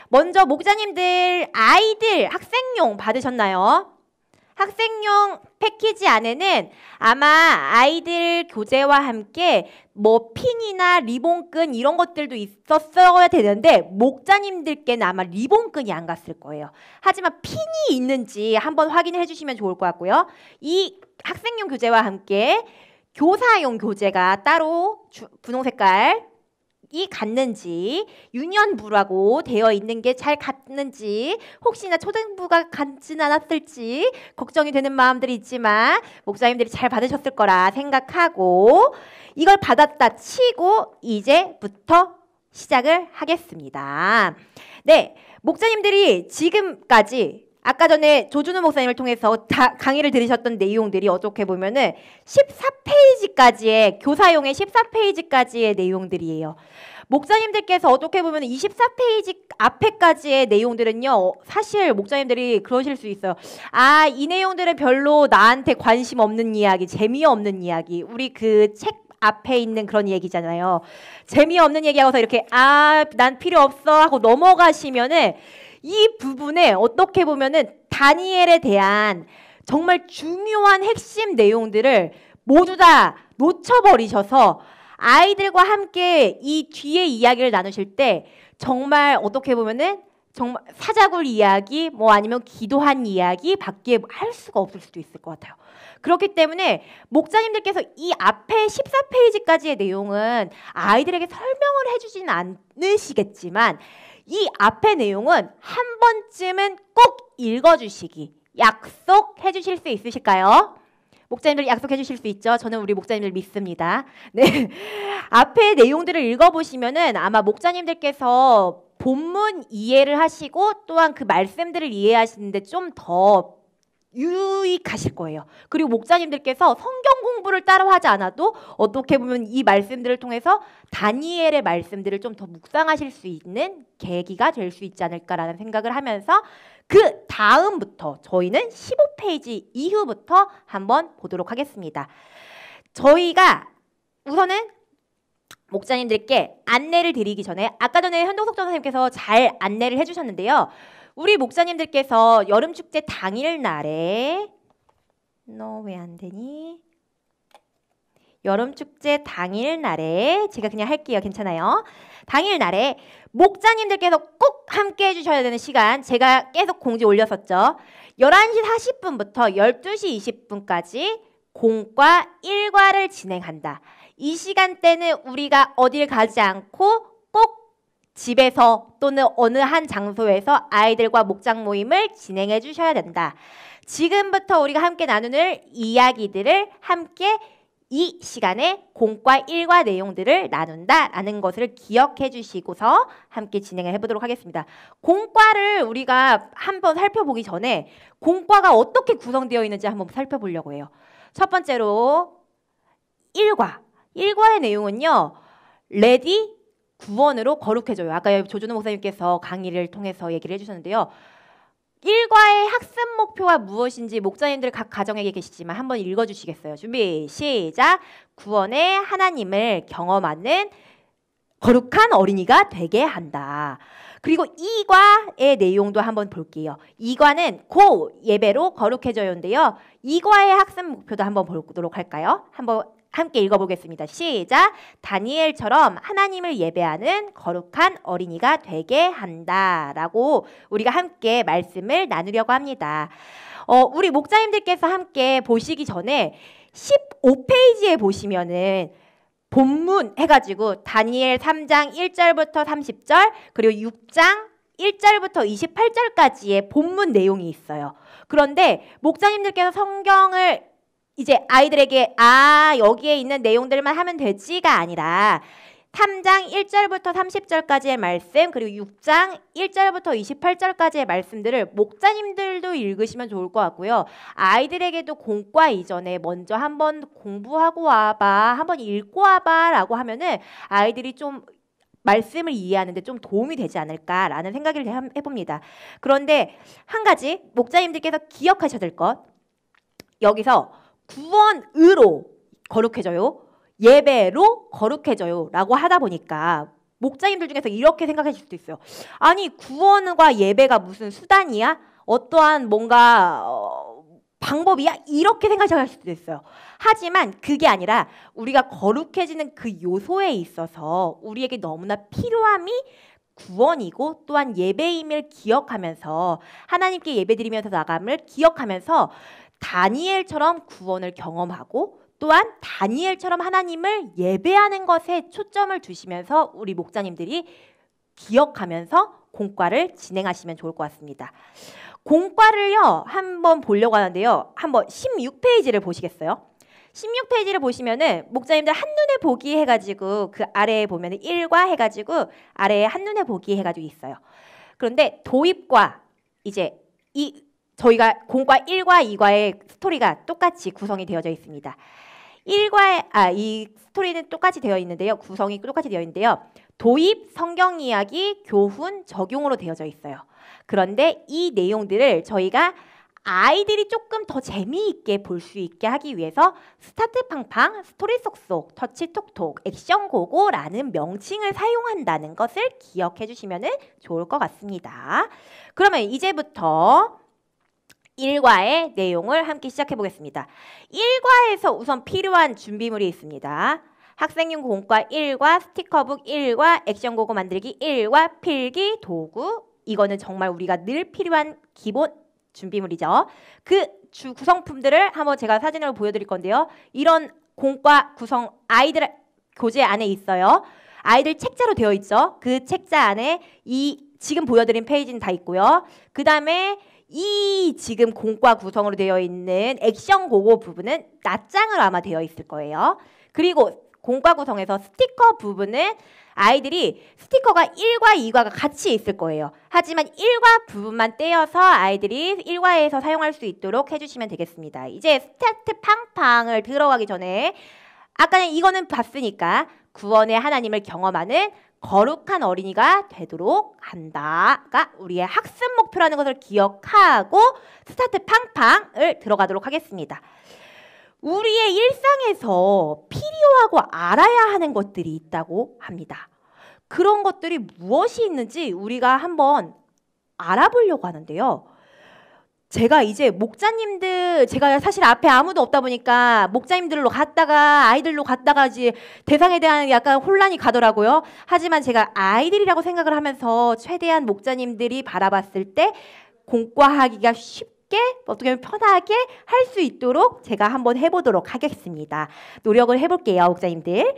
먼저 목자님들 아이들 학생용 받으셨나요? 학생용 패키지 안에는 아마 아이들 교재와 함께 뭐 핀이나 리본끈 이런 것들도 있었어야 되는데 목자님들께는 아마 리본끈이 안 갔을 거예요. 하지만 핀이 있는지 한번 확인해 주시면 좋을 것 같고요. 이 학생용 교재와 함께 교사용 교재가 따로 분홍 색깔 이 갔는지 유년부라고 되어 있는 게 잘 갔는지 혹시나 초등부가 갔진 않았을지 걱정이 되는 마음들이 있지만 목사님들이 잘 받으셨을 거라 생각하고 이걸 받았다 치고 이제부터 시작을 하겠습니다. 네, 목사님들이 지금까지 아까 전에 조준호 목사님을 통해서 강의를 들으셨던 내용들이 어떻게 보면은 14페이지까지의 교사용의 14페이지까지의 내용들이에요. 목사님들께서 어떻게 보면 24페이지 앞에까지의 내용들은요. 사실 목사님들이 그러실 수 있어요. 아, 이 내용들은 별로 나한테 관심 없는 이야기, 재미없는 이야기. 우리 그 책 앞에 있는 그런 얘기잖아요. 재미없는 얘기하고서 이렇게 난 필요 없어 하고 넘어가시면은 이 부분에 어떻게 보면은 다니엘에 대한 정말 중요한 핵심 내용들을 모두 다 놓쳐버리셔서 아이들과 함께 이 뒤에 이야기를 나누실 때 정말 어떻게 보면은 정말 사자굴 이야기 뭐 아니면 기도한 이야기 밖에 할 수가 없을 수도 있을 것 같아요. 그렇기 때문에 목자님들께서 이 앞에 14페이지까지의 내용은 아이들에게 설명을 해주지는 않으시겠지만 이 앞의 내용은 한 번쯤은 꼭 읽어주시기 약속해 주실 수 있으실까요? 목자님들 약속해 주실 수 있죠? 저는 우리 목자님들 믿습니다. 네, 앞의 내용들을 읽어보시면은 아마 목자님들께서 본문 이해를 하시고 또한 그 말씀들을 이해하시는데 좀 더 유익하실 거예요. 그리고 목자님들께서 성경 공부를 따로 하지 않아도 어떻게 보면 이 말씀들을 통해서 다니엘의 말씀들을 좀 더 묵상하실 수 있는 계기가 될 수 있지 않을까라는 생각을 하면서 그 다음부터 저희는 15페이지 이후부터 한번 보도록 하겠습니다. 저희가 우선은 목자님들께 안내를 드리기 전에 아까 전에 현동석 전사님께서 잘 안내를 해주셨는데요. 우리 목사님들께서 여름축제 당일날에 너 왜 안 되니? 여름축제 당일날에 제가 그냥 할게요. 괜찮아요. 당일날에 목자님들께서 꼭 함께 해주셔야 되는 시간 제가 계속 공지 올렸었죠. 11시 40분부터 12시 20분까지 공과 일과를 진행한다. 이 시간대는 우리가 어딜 가지 않고 꼭 집에서 또는 어느 한 장소에서 아이들과 목장 모임을 진행해 주셔야 된다. 지금부터 우리가 함께 나누는 이야기들을 함께 이 시간에 공과 일과 내용들을 나눈다라는 것을 기억해 주시고서 함께 진행을 해보도록 하겠습니다. 공과를 우리가 한번 살펴보기 전에 공과가 어떻게 구성되어 있는지 한번 살펴보려고 해요. 첫 번째로 일과. 일과의 내용은요. 레디 구원으로 거룩해져요. 아까 조준호 목사님께서 강의를 통해서 얘기를 해주셨는데요. 일과의 학습 목표가 무엇인지 목자님들 각 가정에 계시지만 한번 읽어주시겠어요? 준비 시작. 구원의 하나님을 경험하는 거룩한 어린이가 되게 한다. 그리고 이과의 내용도 한번 볼게요. 이과는 고 예배로 거룩해져요인데요. 이과의 학습 목표도 한번 보도록 할까요? 한번 함께 읽어보겠습니다. 시작. 다니엘처럼 하나님을 예배하는 거룩한 어린이가 되게 한다라고 우리가 함께 말씀을 나누려고 합니다. 우리 목자님들께서 함께 보시기 전에 15페이지에 보시면은 본문 해가지고 다니엘 3장 1절부터 30절 그리고 6장 1절부터 28절까지의 본문 내용이 있어요. 그런데 목자님들께서 성경을 이제 아이들에게 여기에 있는 내용들만 하면 되지가 아니라 3장 1절부터 30절까지의 말씀 그리고 6장 1절부터 28절까지의 말씀들을 목자님들도 읽으시면 좋을 것 같고요. 아이들에게도 공과 이전에 먼저 한번 공부하고 와봐, 한번 읽고 와봐 라고 하면은 아이들이 좀 말씀을 이해하는데 좀 도움이 되지 않을까라는 생각을 해봅니다. 그런데 한 가지 목자님들께서 기억하셔야 될 것, 여기서 구원으로 거룩해져요. 예배로 거룩해져요 라고 하다 보니까 목자님들 중에서 이렇게 생각하실 수도 있어요. 아니 구원과 예배가 무슨 수단이야? 어떠한 뭔가 방법이야? 이렇게 생각하실 수도 있어요. 하지만 그게 아니라 우리가 거룩해지는 그 요소에 있어서 우리에게 너무나 필요함이 구원이고 또한 예배임을 기억하면서 하나님께 예배드리면서 나감을 기억하면서 다니엘처럼 구원을 경험하고 또한 다니엘처럼 하나님을 예배하는 것에 초점을 두시면서 우리 목자님들이 기억하면서 공과를 진행하시면 좋을 것 같습니다. 공과를요 한번 보려고 하는데요. 한번 16페이지를 보시겠어요? 16페이지를 보시면은 목자님들 한눈에 보기 해가지고 그 아래에 보면은 1과 해가지고 아래에 한눈에 보기 해가지고 있어요. 그런데 도입과 이제 저희가 공과 1과 2과의 스토리가 똑같이 구성이 되어져 있습니다. 이 스토리는 똑같이 되어 있는데요. 구성이 똑같이 되어 있는데요. 도입, 성경 이야기, 교훈, 적용으로 되어져 있어요. 그런데 이 내용들을 저희가 아이들이 조금 더 재미있게 볼 수 있게 하기 위해서 스타트 팡팡, 스토리 쏙쏙, 터치 톡톡, 액션 고고라는 명칭을 사용한다는 것을 기억해 주시면 좋을 것 같습니다. 그러면 이제부터 1과의 내용을 함께 시작해 보겠습니다. 1과에서 우선 필요한 준비물이 있습니다. 학생용 공과 1과, 스티커북 1과, 액션 고고 만들기 1과, 필기, 도구. 이거는 정말 우리가 늘 필요한 기본 준비물이죠. 그 구성품들을 한번 제가 사진으로 보여드릴 건데요. 이런 공과 구성 아이들 교재 안에 있어요. 아이들 책자로 되어 있죠. 그 책자 안에 이 지금 보여드린 페이지는 다 있고요. 그 다음에 이 지금 공과 구성으로 되어 있는 액션 고고 부분은 낱장으로 아마 되어 있을 거예요. 그리고 공과 구성에서 스티커 부분은 아이들이 스티커가 1과 2과가 같이 있을 거예요. 하지만 1과 부분만 떼어서 아이들이 1과에서 사용할 수 있도록 해주시면 되겠습니다. 이제 스타트 팡팡을 들어가기 전에 아까는 이거는 봤으니까 구원의 하나님을 경험하는 거룩한 어린이가 되도록 한다가 우리의 학습 목표라는 것을 기억하고 스타트 팡팡을 들어가도록 하겠습니다. 우리의 일상에서 필요하고 알아야 하는 것들이 있다고 합니다. 그런 것들이 무엇이 있는지 우리가 한번 알아보려고 하는데요. 제가 이제 목자님들, 제가 사실 앞에 아무도 없다 보니까 목자님들로 갔다가 아이들로 갔다가 이제 대상에 대한 약간 혼란이 가더라고요. 하지만 제가 아이들이라고 생각을 하면서 최대한 목자님들이 바라봤을 때 공과하기가 쉽게 어떻게 보면 편하게 할 수 있도록 제가 한번 해보도록 하겠습니다. 노력을 해볼게요, 목자님들.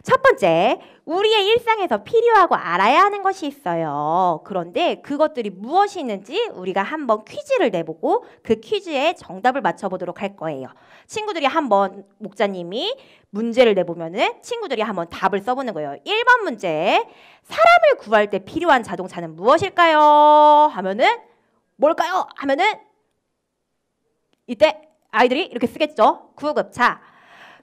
첫 번째, 우리의 일상에서 필요하고 알아야 하는 것이 있어요. 그런데 그것들이 무엇이 있는지 우리가 한번 퀴즈를 내보고 그 퀴즈에 정답을 맞춰보도록 할 거예요. 친구들이 한번 목자님이 문제를 내보면은 친구들이 한번 답을 써보는 거예요. 1번 문제, 사람을 구할 때 필요한 자동차는 무엇일까요? 하면은 뭘까요? 하면은 이때 아이들이 이렇게 쓰겠죠. 구급차.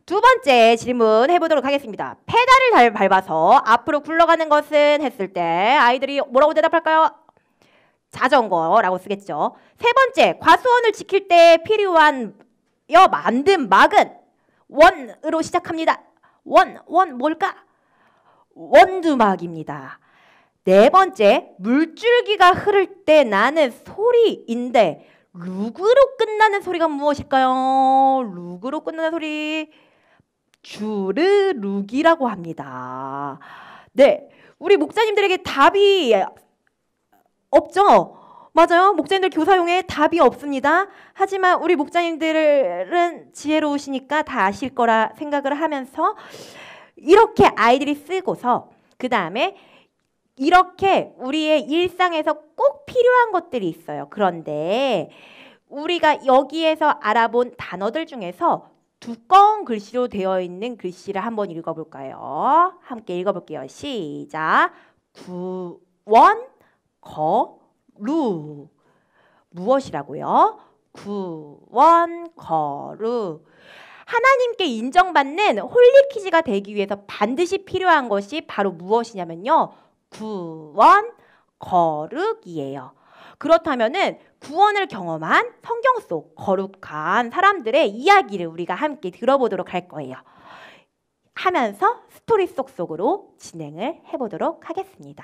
두 번째 질문 해보도록 하겠습니다. 페달을 밟아서 앞으로 굴러가는 것은 했을 때 아이들이 뭐라고 대답할까요? 자전거라고 쓰겠죠. 세 번째, 과수원을 지킬 때 필요한 만든 막은 원으로 시작합니다. 원 뭘까? 원두막입니다. 네 번째, 물줄기가 흐를 때 나는 소리인데 룩으로 끝나는 소리가 무엇일까요? 룩으로 끝나는 소리 주르룩이라고 합니다. 네, 우리 목자님들에게 답이 없죠? 맞아요. 목자님들 교사용에 답이 없습니다. 하지만 우리 목자님들은 지혜로우시니까 다 아실 거라 생각을 하면서 이렇게 아이들이 쓰고서 그 다음에 이렇게 우리의 일상에서 꼭 필요한 것들이 있어요. 그런데 우리가 여기에서 알아본 단어들 중에서 두꺼운 글씨로 되어 있는 글씨를 한번 읽어볼까요? 함께 읽어볼게요. 시작. 구원, 거루. 무엇이라고요? 구원, 거루. 하나님께 인정받는 홀리키즈가 되기 위해서 반드시 필요한 것이 바로 무엇이냐면요. 구원, 거룩이에요. 그렇다면은 구원을 경험한 성경 속 거룩한 사람들의 이야기를 우리가 함께 들어보도록 할 거예요. 하면서 스토리 속으로 진행을 해보도록 하겠습니다.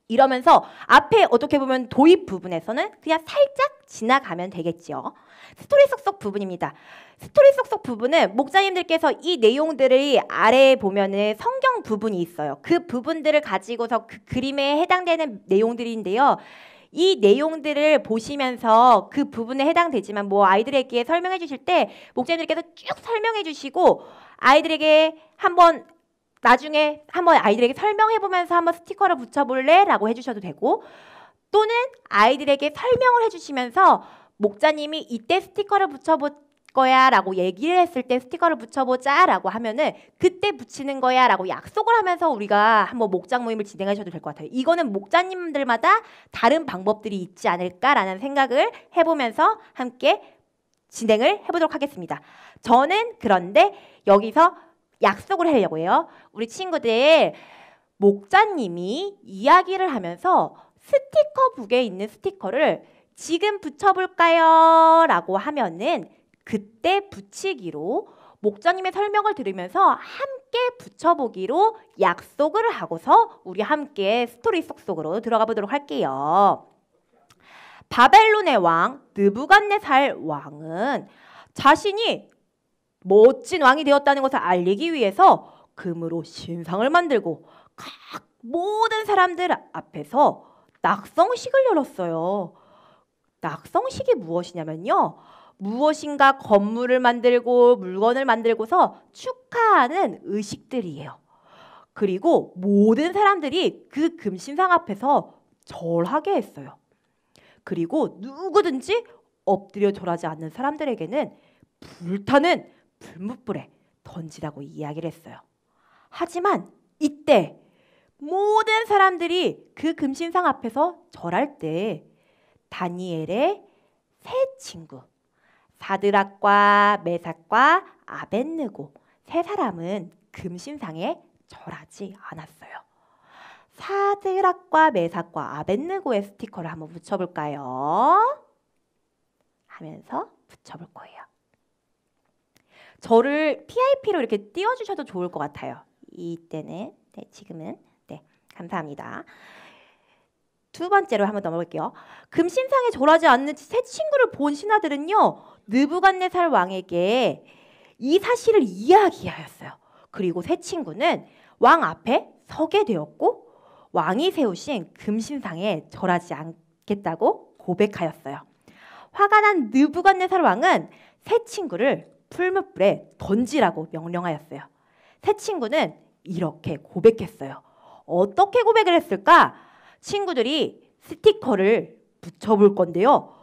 이러면서 앞에 어떻게 보면 도입 부분에서는 그냥 살짝 지나가면 되겠죠. 스토리 속 부분입니다. 스토리 속 부분은 목사님들께서 이 내용들을 아래에 보면은 성경 부분이 있어요. 그 부분들을 가지고서 그 그림에 해당되는 내용들인데요. 이 내용들을 보시면서 그 부분에 해당되지만 뭐 아이들에게 설명해 주실 때 목사님들께서 쭉 설명해 주시고 아이들에게 나중에 한번 아이들에게 설명해 보면서 한번 스티커를 붙여볼래? 라고 해주셔도 되고 또는 아이들에게 설명을 해주시면서 목자님이 이때 스티커를 붙여볼 거야 라고 얘기를 했을 때 스티커를 붙여보자 라고 하면은 그때 붙이는 거야 라고 약속을 하면서 우리가 한번 목장 모임을 진행하셔도 될 것 같아요. 이거는 목자님들마다 다른 방법들이 있지 않을까라는 생각을 해보면서 함께 진행을 해보도록 하겠습니다. 저는 그런데 여기서 약속을 하려고 해요. 우리 친구들 목자님이 이야기를 하면서 스티커북에 있는 스티커를 지금 붙여볼까요? 라고 하면은 그때 붙이기로 목자님의 설명을 들으면서 함께 붙여보기로 약속을 하고서 우리 함께 스토리 속으로 들어가 보도록 할게요. 바벨론의 왕 느부갓네살 왕은 자신이 멋진 왕이 되었다는 것을 알리기 위해서 금으로 신상을 만들고 각 모든 사람들 앞에서 낙성식을 열었어요. 낙성식이 무엇이냐면요. 무엇인가 건물을 만들고 물건을 만들고서 축하하는 의식들이에요. 그리고 모든 사람들이 그 금신상 앞에서 절하게 했어요. 그리고 누구든지 엎드려 절하지 않는 사람들에게는 불타는 불뭇불에 던지라고 이야기를 했어요. 하지만 이때 모든 사람들이 그 금신상 앞에서 절할 때 다니엘의 세 친구 사드락과 메삭과 아벳느고 세 사람은 금신상에 절하지 않았어요. 사드락과 메삭과 아벳느고의 스티커를 한번 붙여볼까요? 하면서 붙여볼 거예요. 저를 PIP로 이렇게 띄워주셔도 좋을 것 같아요. 이때는 지금은 감사합니다. 두 번째로 한번 넘어갈게요. 금신상에 절하지 않는 세 친구를 본 신하들은요. 느부갓네살 왕에게 이 사실을 이야기하였어요. 그리고 세 친구는 왕 앞에 서게 되었고 왕이 세우신 금신상에 절하지 않겠다고 고백하였어요. 화가 난 느부갓네살 왕은 세 친구를 풀무불에 던지라고 명령하였어요. 세 친구는 이렇게 고백했어요. 어떻게 고백을 했을까? 친구들이 스티커를 붙여볼 건데요.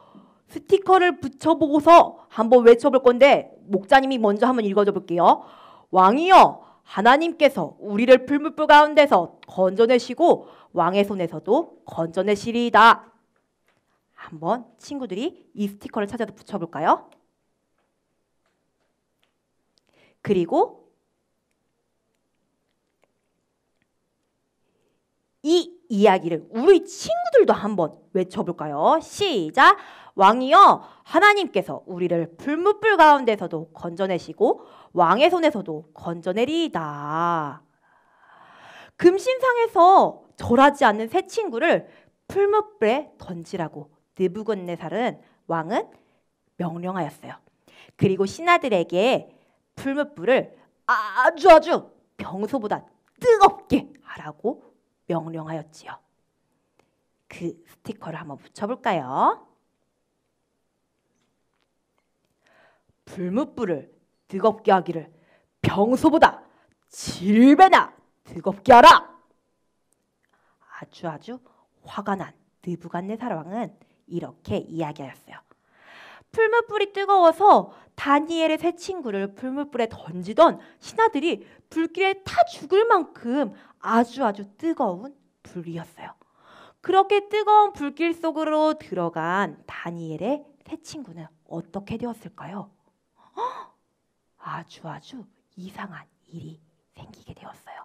스티커를 붙여보고서 한번 외쳐볼 건데 목자님이 먼저 한번 읽어줘 볼게요. 왕이여 하나님께서 우리를 풀무불 가운데서 건져내시고 왕의 손에서도 건져내시리이다. 한번 친구들이 이 스티커를 찾아서 붙여볼까요? 그리고 이 이야기를 우리 친구들도 한번 외쳐볼까요? 시작! 왕이여 하나님께서 우리를 풀무불 가운데서도 건져내시고 왕의 손에서도 건져내리이다. 금신상에서 절하지 않는 세 친구를 풀무불에 던지라고 느부갓네살은 왕은 명령하였어요. 그리고 신하들에게 풀무불을 아주 평소보다 뜨겁게 하라고 명령하였지요. 그 스티커를 한번 붙여볼까요? 풀무불을 뜨겁게 하기를 평소보다 7배나 뜨겁게 하라. 아주 화가 난 느부갓네살 왕은 이렇게 이야기하였어요. 풀무불이 뜨거워서 다니엘의 세 친구를 풀무불에 던지던 신하들이 불길에 타 죽을 만큼 아주 뜨거운 불이었어요. 그렇게 뜨거운 불길 속으로 들어간 다니엘의 세 친구는 어떻게 되었을까요? 아주 이상한 일이 생기게 되었어요.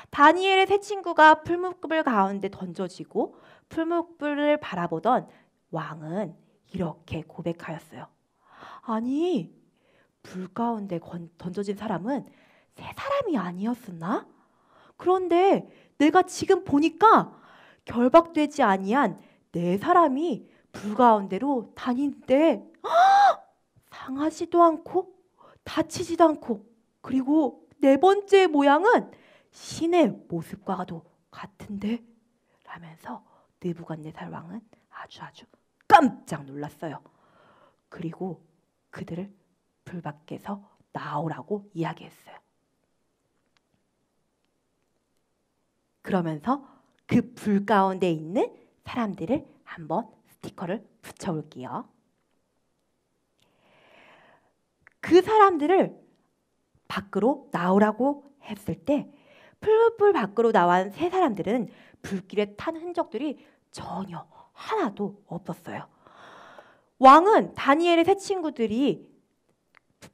다니엘의 세 친구가 풀무불 가운데 던져지고 풀무불을 바라보던 왕은 이렇게 고백하였어요. 아니, 불 가운데 던져진 사람은 세 사람이 아니었었나? 그런데 내가 지금 보니까 결박되지 아니한 네 사람이 불 가운데로 다니는데 상하지도 않고 다치지도 않고, 그리고 네 번째 모양은 신의 모습과도 같은데 라면서 느부갓네살 왕은 아주 깜짝 놀랐어요. 그리고 그들을 불 밖에서 나오라고 이야기했어요. 그러면서 그 불 가운데 있는 사람들을 한번 스티커를 붙여볼게요. 그 사람들을 밖으로 나오라고 했을 때 풀불 밖으로 나온 세 사람들은 불길에 탄 흔적들이 전혀 하나도 없었어요. 왕은 다니엘의 세 친구들이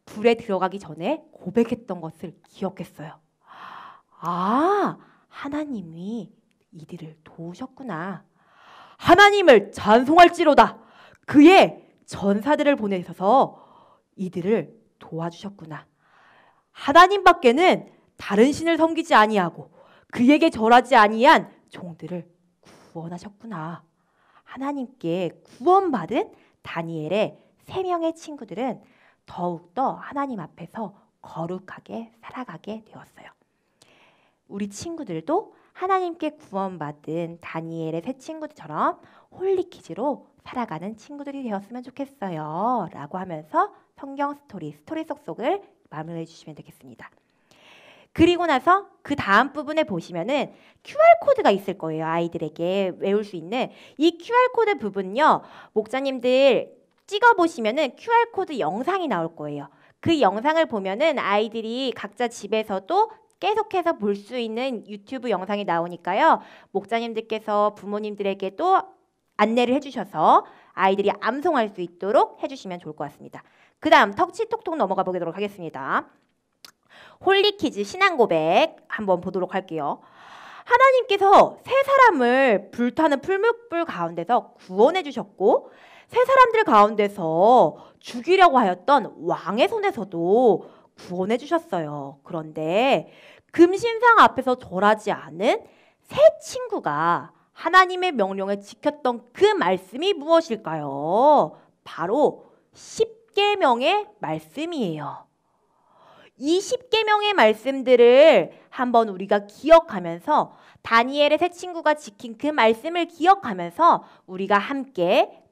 불에 들어가기 전에 고백했던 것을 기억했어요. 아, 하나님이 이들을 도우셨구나. 하나님을 찬송할지로다. 그의 전사들을 보내셔서 이들을 도와주셨구나. 하나님밖에는 다른 신을 섬기지 아니하고 그에게 절하지 아니한 종들을 구원하셨구나. 하나님께 구원받은 다니엘의 세 명의 친구들은 더욱더 하나님 앞에서 거룩하게 살아가게 되었어요. 우리 친구들도 하나님께 구원받은 다니엘의 세 친구들처럼 홀리키즈로 살아가는 친구들이 되었으면 좋겠어요 라고 하면서 성경 스토리 속속을 마무리해 주시면 되겠습니다. 그리고 나서 그 다음 부분에 보시면은 QR코드가 있을 거예요. 아이들에게 외울 수 있는 이 QR코드 부분요, 목자님들 찍어보시면은 QR코드 영상이 나올 거예요. 그 영상을 보면은 아이들이 각자 집에서도 계속해서 볼 수 있는 유튜브 영상이 나오니까요, 목자님들께서 부모님들에게도 안내를 해주셔서 아이들이 암송할 수 있도록 해주시면 좋을 것 같습니다. 그 다음 턱치톡톡 넘어가 보도록 하겠습니다. 홀리키즈 신앙 고백 한번 보도록 할게요. 하나님께서 세 사람을 불타는 풀무불 가운데서 구원해 주셨고 세 사람들 가운데서 죽이려고 하였던 왕의 손에서도 구원해 주셨어요. 그런데 금신상 앞에서 절하지 않은 세 친구가 하나님의 명령을 지켰던 그 말씀이 무엇일까요? 바로 10계명의 말씀이에요. 이 10계명의 말씀들을 한번 우리가 기억하면서 다니엘의 세 친구가 지킨 그 말씀을 기억하면서 우리가 함께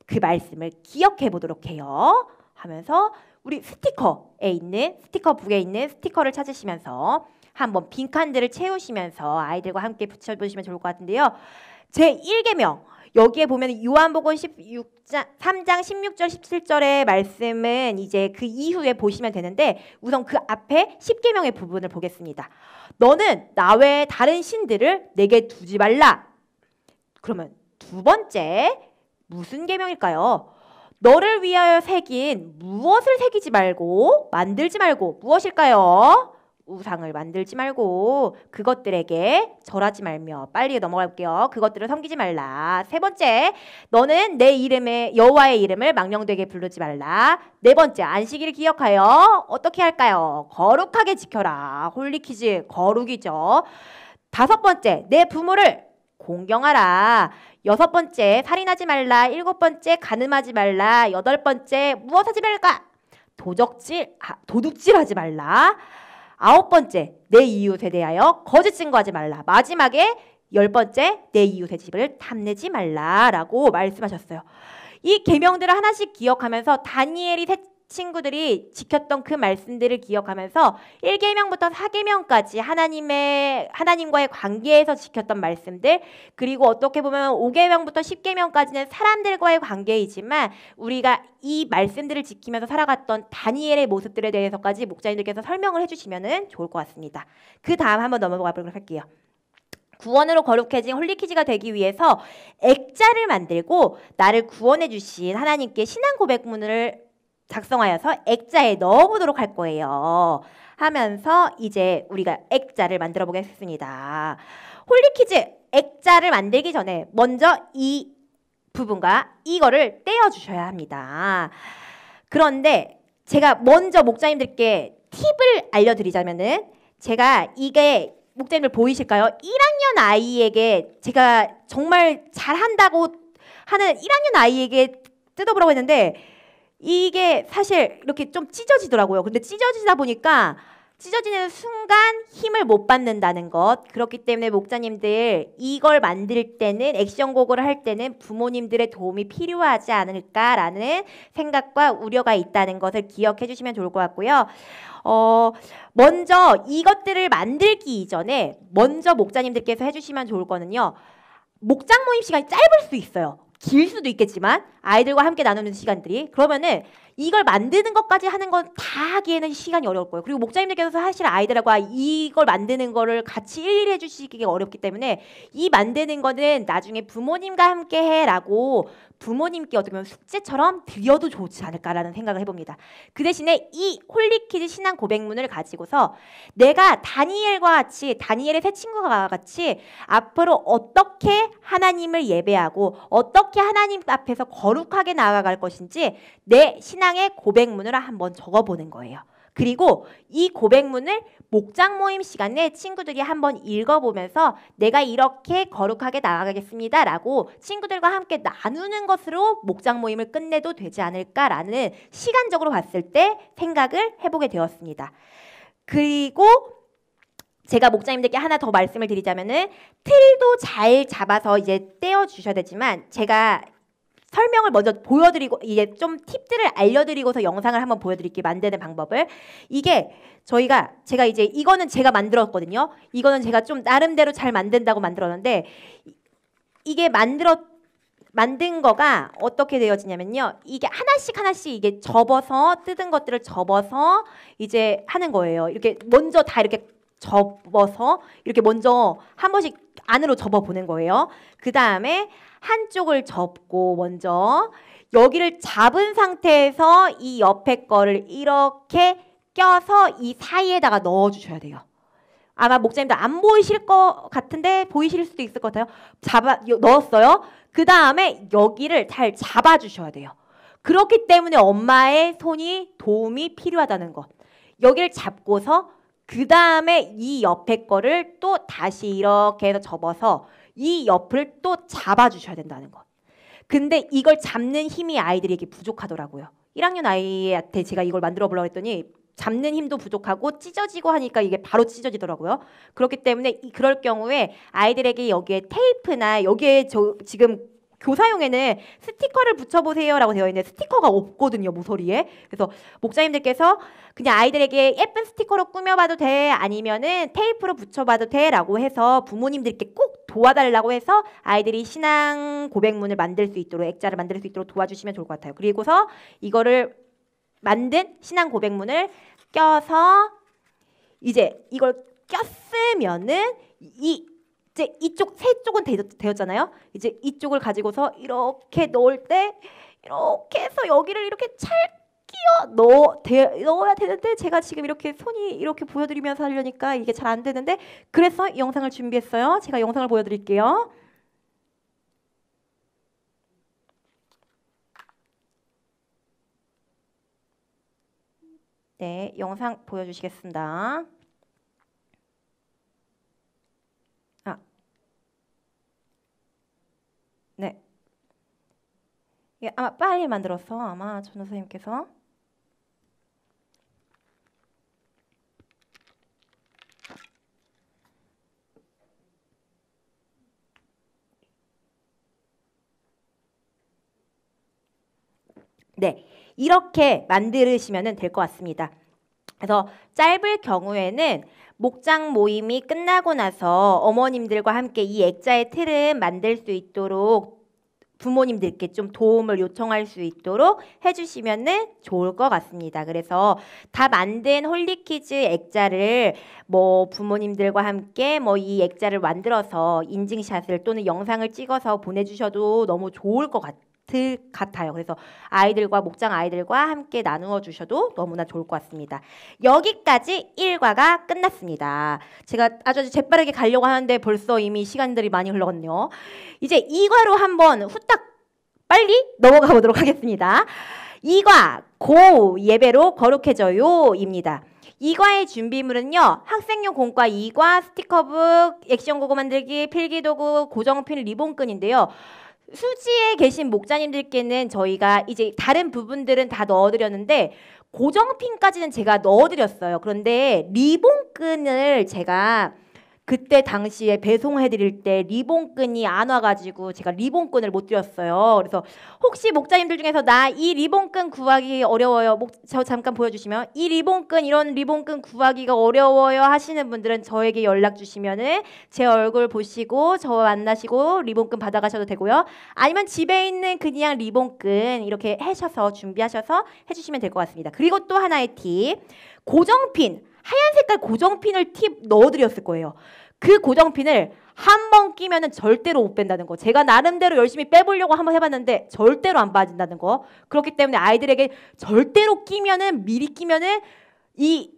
그 말씀을 기억해 보도록 해요. 하면서 우리 스티커에 있는 스티커북에 있는 스티커를 찾으시면서 한번 빈칸들을 채우시면서 아이들과 함께 붙여보시면 좋을 것 같은데요. 제1계명 여기에 보면 요한복음 3장 16절 17절의 말씀은 이제 그 이후에 보시면 되는데 우선 그 앞에 10계명의 부분을 보겠습니다. 너는 나 외에 다른 신들을 내게 두지 말라. 그러면 두 번째 무슨 계명일까요? 너를 위하여 새긴 무엇을 새기지 말고 만들지 말고 무엇일까요? 우상을 만들지 말고 그것들에게 절하지 말며 빨리 넘어갈게요. 그것들을 섬기지 말라. 세 번째, 너는 내 이름에 여호와의 이름을 망령되게 부르지 말라. 네 번째, 안식일을 기억하여 어떻게 할까요? 거룩하게 지켜라. 홀리키즈 거룩이죠. 다섯 번째, 내 부모를 공경하라. 여섯 번째, 살인하지 말라. 일곱 번째, 간음하지 말라. 여덟 번째, 무엇하지 말까? 도둑질하지 말라. 아홉 번째, 내 이웃에 대하여 거짓 증거하지 말라. 마지막에 열 번째, 내 이웃의 집을 탐내지 말라라고 말씀하셨어요. 이 계명들을 하나씩 기억하면서 다니엘이 세 친구들이 지켰던 그 말씀들을 기억하면서 1계명부터 4계명까지 하나님과의 관계에서 지켰던 말씀들, 그리고 어떻게 보면 5계명부터 10계명까지는 사람들과의 관계이지만 우리가 이 말씀들을 지키면서 살아갔던 다니엘의 모습들에 대해서까지 목자님들께서 설명을 해주시면 좋을 것 같습니다. 그 다음 한번 넘어가 보도록 할게요. 구원으로 거룩해진 홀리키즈가 되기 위해서 액자를 만들고 나를 구원해 주신 하나님께 신앙 고백문을 작성하여서 액자에 넣어보도록 할 거예요. 하면서 이제 우리가 액자를 만들어 보겠습니다. 홀리키즈 액자를 만들기 전에 먼저 이 부분과 이거를 떼어 주셔야 합니다. 그런데 제가 먼저 목자님들께 팁을 알려드리자면은 제가 이게 목자님들 보이실까요? 1학년 아이에게 제가 정말 잘한다고 하는 1학년 아이에게 뜯어보라고 했는데 이게 사실 이렇게 좀 찢어지더라고요. 근데 찢어지다 보니까 찢어지는 순간 힘을 못 받는다는 것. 그렇기 때문에 목자님들 이걸 만들 때는 액션곡을 할 때는 부모님들의 도움이 필요하지 않을까라는 생각과 우려가 있다는 것을 기억해 주시면 좋을 것 같고요. 먼저 이것들을 만들기 이전에 먼저 목자님들께서 해주시면 좋을 거는요. 목장 모임 시간이 짧을 수 있어요. 길 수도 있겠지만 아이들과 함께 나누는 시간들이 그러면은 이걸 만드는 것까지 하는 건 다 하기에는 시간이 어려울 거예요. 그리고 목자님들께서 사실 아이들하고 이걸 만드는 거를 같이 일일이 해주시기가 어렵기 때문에 이 만드는 거는 나중에 부모님과 함께 해라고 부모님께 어떻게 보면 숙제처럼 드려도 좋지 않을까라는 생각을 해봅니다. 그 대신에 이 홀리키즈 신앙 고백문을 가지고서 내가 다니엘과 같이 다니엘의 세 친구가 같이 앞으로 어떻게 하나님을 예배하고 어떻게 하나님 앞에서 거룩하게 나아갈 것인지 내 신앙의 고백문을 한번 적어보는 거예요. 그리고 이 고백문을 목장 모임 시간에 친구들이 한번 읽어보면서 내가 이렇게 거룩하게 나아가겠습니다 라고 친구들과 함께 나누는 것으로 목장 모임을 끝내도 되지 않을까라는 시간적으로 봤을 때 생각을 해보게 되었습니다. 그리고 제가 목자님들께 하나 더 말씀을 드리자면은 틀도 잘 잡아서 이제 떼어주셔야 되지만 제가 설명을 먼저 보여드리고 이제 좀 팁들을 알려드리고서 영상을 한번 보여드릴게요. 만드는 방법을. 이게 제가 이제 이거는 제가 만들었거든요. 이거는 제가 좀 나름대로 잘 만든다고 만들었는데 이게 만든 거가 어떻게 되어지냐면요. 이게 하나씩 이게 접어서 뜯은 것들을 접어서 이제 하는 거예요. 이렇게 먼저 다 이렇게 접어서 이렇게 먼저 한 번씩 안으로 접어 보는 거예요. 그 다음에 한쪽을 접고 먼저 여기를 잡은 상태에서 이 옆에 거를 이렇게 껴서 이 사이에다가 넣어 주셔야 돼요. 아마 목자님들 안 보이실 것 같은데 보이실 수도 있을 것 같아요. 넣었어요. 그 다음에 여기를 잘 잡아 주셔야 돼요. 그렇기 때문에 엄마의 손이 도움이 필요하다는 것. 여기를 잡고서 그 다음에 이 옆에 거를 또 다시 이렇게 해서 접어서 이 옆을 또 잡아주셔야 된다는 것. 근데 이걸 잡는 힘이 아이들에게 부족하더라고요. 1학년 아이한테 제가 이걸 만들어 보려고 했더니 잡는 힘도 부족하고 찢어지고 하니까 이게 바로 찢어지더라고요. 그렇기 때문에 그럴 경우에 아이들에게 여기에 테이프나 여기에 지금 교사용에는 스티커를 붙여보세요라고 되어 있는데 스티커가 없거든요. 모서리에. 그래서 목자님들께서 그냥 아이들에게 예쁜 스티커로 꾸며봐도 돼 아니면은 테이프로 붙여봐도 돼 라고 해서 부모님들께 꼭 도와달라고 해서 아이들이 신앙 고백문을 만들 수 있도록 액자를 만들 수 있도록 도와주시면 좋을 것 같아요. 그리고서 이거를 만든 신앙 고백문을 껴서 이제 이걸 꼈으면은 이제 이쪽 세 쪽은 되었잖아요. 이제 이쪽을 가지고서 이렇게 넣을 때 이렇게 해서 여기를 이렇게 잘 끼워 넣어야 되는데 제가 지금 이렇게 손이 이렇게 보여드리면서 하려니까 이게 잘 안 되는데 그래서 이 영상을 준비했어요. 제가 영상을 보여드릴게요. 네, 영상 보여주시겠습니다. 네. 이게 아마 빨리 만들었어. 아마 전도사님께서. 네, 이렇게 만드시면 될 것 같습니다. 그래서 짧을 경우에는 목장 모임이 끝나고 나서 어머님들과 함께 이 액자의 틀은 만들 수 있도록 부모님들께 좀 도움을 요청할 수 있도록 해주시면 좋을 것 같습니다. 그래서 다 만든 홀리키즈 액자를 뭐 부모님들과 함께 뭐 이 액자를 만들어서 인증샷을 또는 영상을 찍어서 보내주셔도 너무 좋을 것 같아요. 그래서 아이들과 목장 아이들과 함께 나누어 주셔도 너무나 좋을 것 같습니다. 여기까지 1과가 끝났습니다. 제가 아주 재빠르게 가려고 하는데 벌써 이미 시간들이 많이 흘러갔네요. 이제 2과로 한번 후딱 빨리 넘어가 보도록 하겠습니다. 이과 고 예배로 거룩해져요입니다. 이과의 준비물은요. 학생용 공과 2과, 스티커북, 액션 고구 만들기, 필기도구, 고정핀, 리본끈인데요. 수지에 계신 목자님들께는 저희가 이제 다른 부분들은 다 넣어드렸는데 고정핀까지는 제가 넣어드렸어요. 그런데 리본끈을 제가 그때 당시에 배송해드릴 때 리본끈이 안 와가지고 제가 리본끈을 못 드렸어요. 그래서 혹시 목자님들 중에서 나 이 리본끈 구하기 어려워요. 저 잠깐 보여주시면 이 리본끈 이런 리본끈 구하기가 어려워요 하시는 분들은 저에게 연락 주시면은 제 얼굴 보시고 저 만나시고 리본끈 받아가셔도 되고요. 아니면 집에 있는 그냥 리본끈 이렇게 해셔서 준비하셔서 해주시면 될 것 같습니다. 그리고 또 하나의 팁, 고정핀. 하얀 색깔 고정핀을 팁 넣어드렸을 거예요. 그 고정핀을 한 번 끼면은 절대로 못 뺀다는 거. 제가 나름대로 열심히 빼보려고 한번 해봤는데 절대로 안 빠진다는 거. 그렇기 때문에 아이들에게 절대로 끼면은 미리 끼면은 이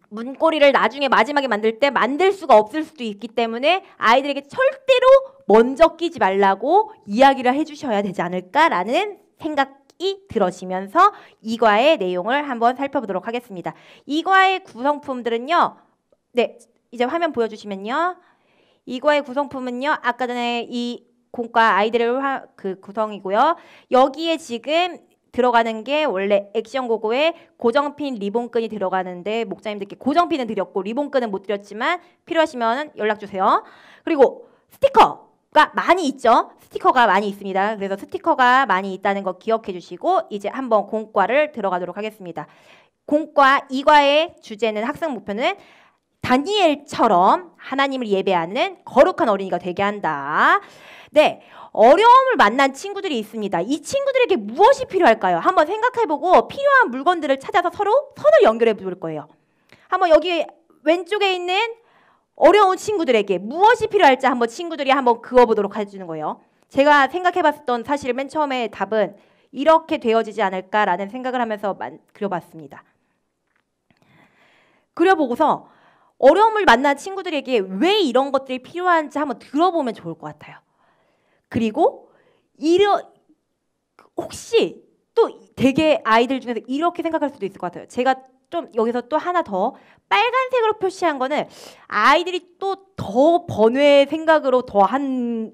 문고리를 나중에 마지막에 만들 때 만들 수가 없을 수도 있기 때문에 아이들에게 절대로 먼저 끼지 말라고 이야기를 해주셔야 되지 않을까라는 생각이 들어지면서 이과의 내용을 한번 살펴보도록 하겠습니다. 이과의 구성품들은요. 네, 이제 화면 보여주시면요. 이과의 구성품은요. 아까 전에 이 공과 아이들의 그 구성이고요. 여기에 지금 들어가는 게 원래 액션 고고에 고정핀 리본끈이 들어가는데 목자님들께 고정핀은 드렸고 리본끈은 못 드렸지만 필요하시면 연락 주세요. 그리고 스티커가 많이 있죠. 스티커가 많이 있습니다. 그래서 스티커가 많이 있다는 거 기억해 주시고 이제 한번 공과를 들어가도록 하겠습니다. 공과 2과의 주제는 학생 목표는 다니엘처럼 하나님을 예배하는 거룩한 어린이가 되게 한다. 네, 어려움을 만난 친구들이 있습니다. 이 친구들에게 무엇이 필요할까요? 한번 생각해보고 필요한 물건들을 찾아서 서로 손을 연결해 볼 거예요. 한번 여기 왼쪽에 있는 어려운 친구들에게 무엇이 필요할지 한번 친구들이 한번 그어보도록 해주는 거예요. 제가 생각해봤던 사실 맨 처음에 답은 이렇게 되어지지 않을까라는 생각을 하면서 그려봤습니다. 그려보고서 어려움을 만난 친구들에게 왜 이런 것들이 필요한지 한번 들어보면 좋을 것 같아요. 그리고 혹시 또 되게 아이들 중에서 이렇게 생각할 수도 있을 것 같아요. 제가 좀 여기서 또 하나 더 빨간색으로 표시한 거는 아이들이 또 더 번외 생각으로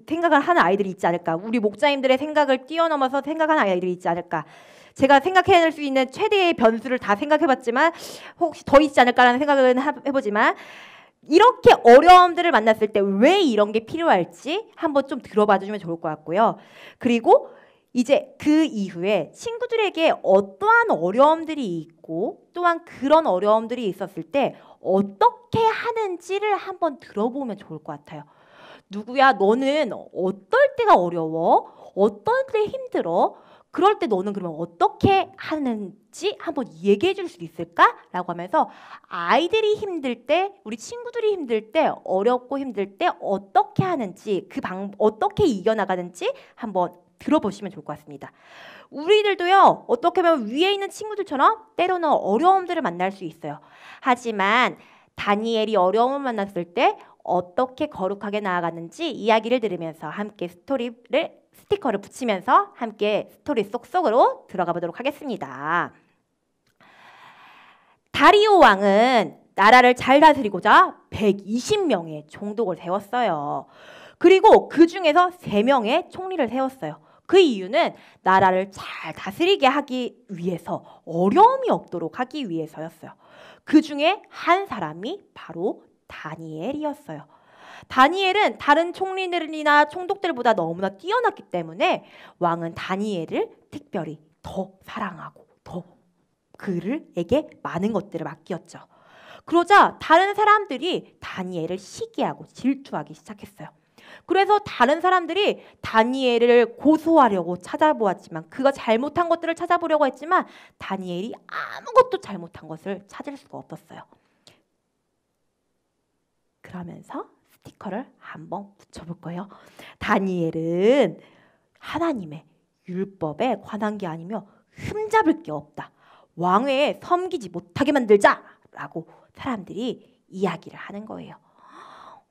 생각을 하는 아이들이 있지 않을까. 우리 목자님들의 생각을 뛰어넘어서 생각하는 아이들이 있지 않을까. 제가 생각해낼 수 있는 최대의 변수를 다 생각해봤지만 혹시 더 있지 않을까라는 생각은 해보지만 이렇게 어려움들을 만났을 때 왜 이런 게 필요할지 한번 좀 들어봐 주시면 좋을 것 같고요. 그리고 이제 그 이후에 친구들에게 어떠한 어려움들이 있고 또한 그런 어려움들이 있었을 때 어떻게 하는지를 한번 들어보면 좋을 것 같아요. 누구야, 너는 어떨 때가 어려워? 어떨 때 힘들어? 그럴 때 너는 그러면 어떻게 하는지 한번 얘기해 줄 수 있을까? 라고 하면서 아이들이 힘들 때, 우리 친구들이 힘들 때, 어렵고 힘들 때 어떻게 하는지, 어떻게 이겨나가는지 한번 들어보시면 좋을 것 같습니다. 우리들도요, 어떻게 보면 위에 있는 친구들처럼 때로는 어려움들을 만날 수 있어요. 하지만 다니엘이 어려움을 만났을 때 어떻게 거룩하게 나아갔는지 이야기를 들으면서 함께 스티커를 붙이면서 함께 스토리 속으로 들어가 보도록 하겠습니다. 다리오 왕은 나라를 잘 다스리고자 120명의 총독을 세웠어요. 그리고 그 중에서 3명의 총리를 세웠어요. 그 이유는 나라를 잘 다스리게 하기 위해서, 어려움이 없도록 하기 위해서였어요. 그 중에 한 사람이 바로 다니엘이었어요. 다니엘은 다른 총리들이나 총독들보다 너무나 뛰어났기 때문에 왕은 다니엘을 특별히 더 사랑하고 더 그에게 많은 것들을 맡겼죠. 그러자 다른 사람들이 다니엘을 시기하고 질투하기 시작했어요. 그래서 다른 사람들이 다니엘을 고소하려고 찾아보았지만, 그가 잘못한 것들을 찾아보려고 했지만 다니엘이 아무것도 잘못한 것을 찾을 수가 없었어요. 그러면서 스티커를 한번 붙여볼 거예요. 다니엘은 하나님의 율법에 관한 게 아니며 흠잡을 게 없다. 왕위에 섬기지 못하게 만들자라고 사람들이 이야기를 하는 거예요.